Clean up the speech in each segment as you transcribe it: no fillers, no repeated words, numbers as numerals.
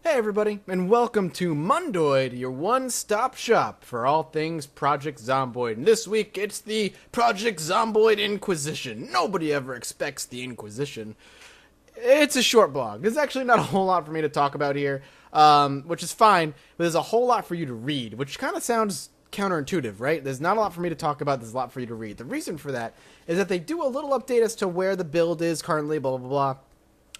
Hey everybody, and welcome to Mondoid, your one-stop shop for all things Project Zomboid. And this week, it's the Project Zomboid Inquisition. Nobody ever expects the Inquisition. It's a short blog. There's actually not a whole lot for me to talk about here, which is fine, but there's a whole lot for you to read, which kind of sounds counterintuitive, right? There's not a lot for me to talk about, there's a lot for you to read. The reason for that is that they do a little update as to where the build is currently, blah, blah, blah.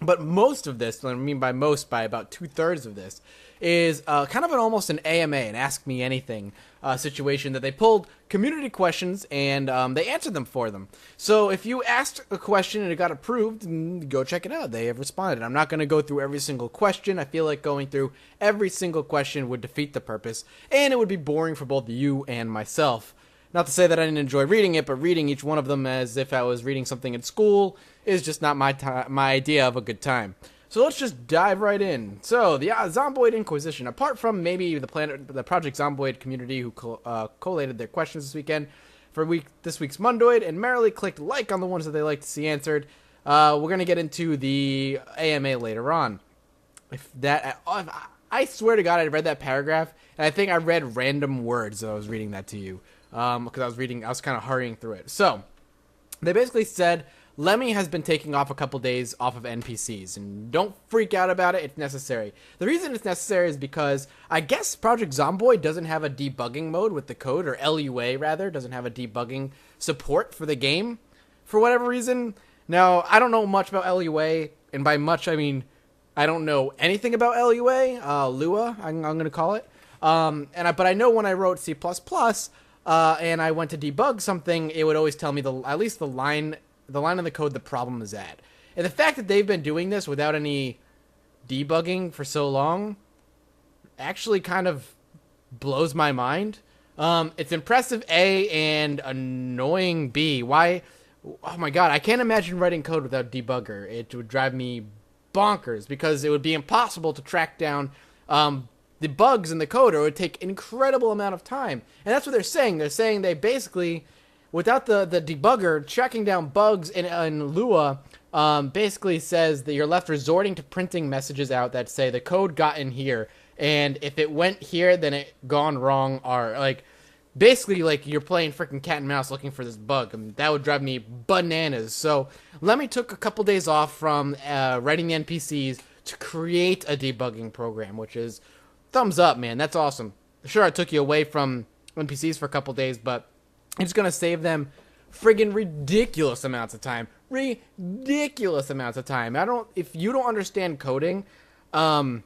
But most of this, what I mean by most, by about 2/3 of this, is kind of almost an AMA, an Ask Me Anything situation that they pulled community questions and they answered them for them. So if you asked a question and it got approved, go check it out. They have responded. I'm not going to go through every single question. I feel like going through every single question would defeat the purpose, and it would be boring for both you and myself. Not to say that I didn't enjoy reading it, but reading each one of them as if I was reading something in school is just not my idea of a good time. So let's just dive right in. So, the Zomboid Inquisition. Apart from maybe the Project Zomboid community who collated their questions this weekend for this week's Mondoid and merrily clicked like on the ones that they like to see answered, we're going to get into the AMA later on. I swear to God, I read that paragraph, and I think I read random words as I was reading that to you. Because I was kind of hurrying through it. So, they basically said, Lemmy has been taking off a couple days off of NPCs, and don't freak out about it, it's necessary. The reason it's necessary is because, I guess Project Zomboid doesn't have a debugging mode with the code, or LUA rather, doesn't have a debugging support for the game, for whatever reason. Now, I don't know much about LUA, and by much I mean, I don't know anything about LUA, Lua, I'm going to call it. But I know when I wrote C++, and I went to debug something, it would always tell me at least the line of the code the problem is at. And the fact that they've been doing this without any debugging for so long actually kind of blows my mind. It's impressive A and annoying B. Why? Oh my god, I can't imagine writing code without debugger. It would drive me bonkers because it would be impossible to track down the bugs in the code, or it would take an incredible amount of time. And that's what they're saying. They're saying they basically, without the debugger, tracking down bugs in Lua basically says that you're left resorting to printing messages out that say the code got in here, and if it went here, then it gone wrong, or basically you're playing freaking cat and mouse looking for this bug, and that would drive me bananas. So Lemmy took a couple days off from writing the NPCs to create a debugging program, which is thumbs up, man. That's awesome. Sure, I took you away from NPCs for a couple days, but it's going to save them friggin' ridiculous amounts of time. Ridiculous amounts of time. If you don't understand coding, I'll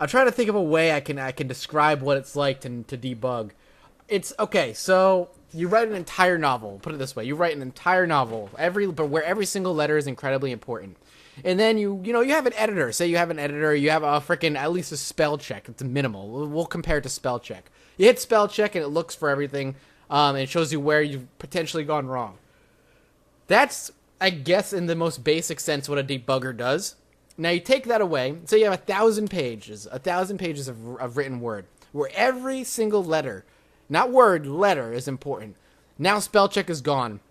try to think of a way I can describe what it's like to debug. It's, okay, so you write an entire novel. Put it this way. You write an entire novel, but where every single letter is incredibly important. And then you have an editor. Say you have an editor, you have a freaking, at least a spell check. It's minimal. We'll compare it to spell check. You hit spell check and it looks for everything, and it shows you where you've potentially gone wrong. That's, I guess, in the most basic sense, what a debugger does. Now you take that away, so you have 1,000 pages of written word, where every single letter, not word, letter is important. Now spell check is gone.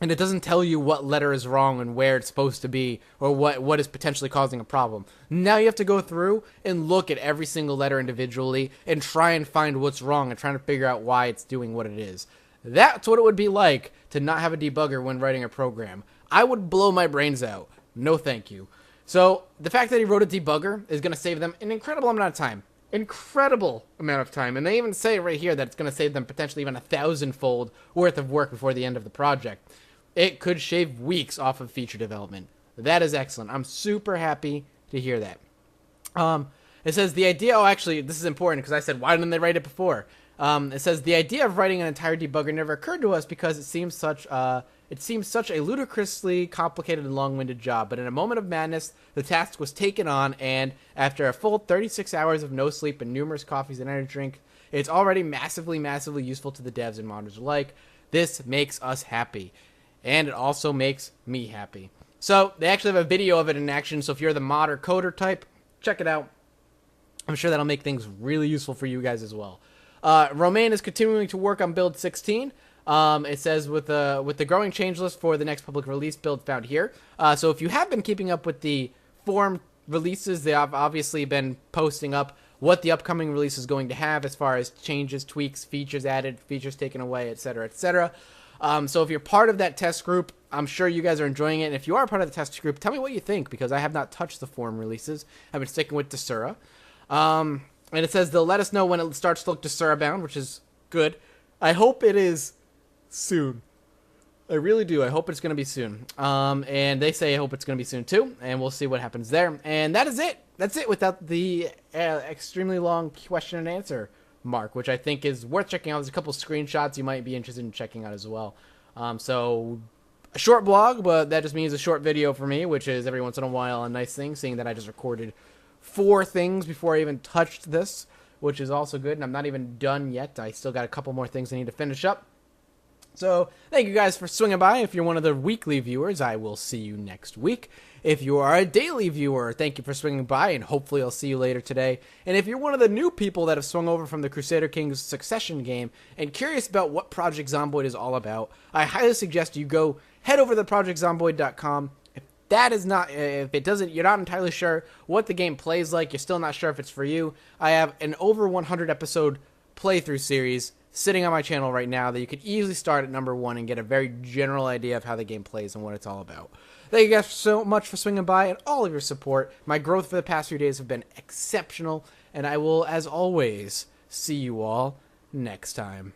And it doesn't tell you what letter is wrong and where it's supposed to be, or what is potentially causing a problem. Now you have to go through and look at every single letter individually and try and find what's wrong and trying to figure out why it's doing what it is. That's what it would be like to not have a debugger when writing a program. I would blow my brains out. No thank you. So the fact that he wrote a debugger is going to save them an incredible amount of time. Incredible amount of time. And they even say right here that it's going to save them potentially even 1,000-fold worth of work before the end of the project. It could shave weeks off of feature development. That is excellent. I'm super happy to hear that. It says the idea, actually, this is important because I said, why didn't they write it before? It says the idea of writing an entire debugger never occurred to us because it seems such a ludicrously complicated and long-winded job. But in a moment of madness, the task was taken on, and after a full 36 hours of no sleep and numerous coffees and energy drink, it's already massively, massively useful to the devs and modders alike. This makes us happy. And it also makes me happy. So, they actually have a video of it in action, so if you're the mod or coder type, check it out. I'm sure that'll make things really useful for you guys as well. Romain is continuing to work on build 16. It says with the growing change list for the next public release build found here. So if you have been keeping up with the forum releases. They have obviously been posting up what the upcoming release is going to have as far as changes, tweaks, features added, features taken away, etc., etc. So if you're part of that test group, I'm sure you guys are enjoying it. And if you are part of the test group, tell me what you think, because I have not touched the forum releases. I've been sticking with Desura. And it says they'll let us know when it starts to look Desura bound, which is good. I hope it is soon. I really do. I hope it's going to be soon. And they say I hope it's going to be soon too. And we'll see what happens there. And that is it. That's it without the extremely long question and answer mark, which I think is worth checking out. There's a couple screenshots you might be interested in checking out as well. So a short blog, but that just means a short video for me, which is every once in a while a nice thing, seeing that I just recorded 4 things before I even touched this, which is also good. And I'm not even done yet. I still got a couple more things I need to finish up. So thank you guys for swinging by. If you're one of the weekly viewers, I will see you next week. If you are a daily viewer, thank you for swinging by, and hopefully I'll see you later today. And if you're one of the new people that have swung over from the Crusader Kings Succession game and curious about what Project Zomboid is all about, I highly suggest you go head over to projectzomboid.com. If it doesn't, you're not entirely sure what the game plays like, you're still not sure if it's for you, I have an over 100 episode playthrough series sitting on my channel right now that you could easily start at number 1 and get a very general idea of how the game plays and what it's all about. Thank you guys so much for swinging by and all of your support. My growth for the past few days have been exceptional, and I will, as always, see you all next time.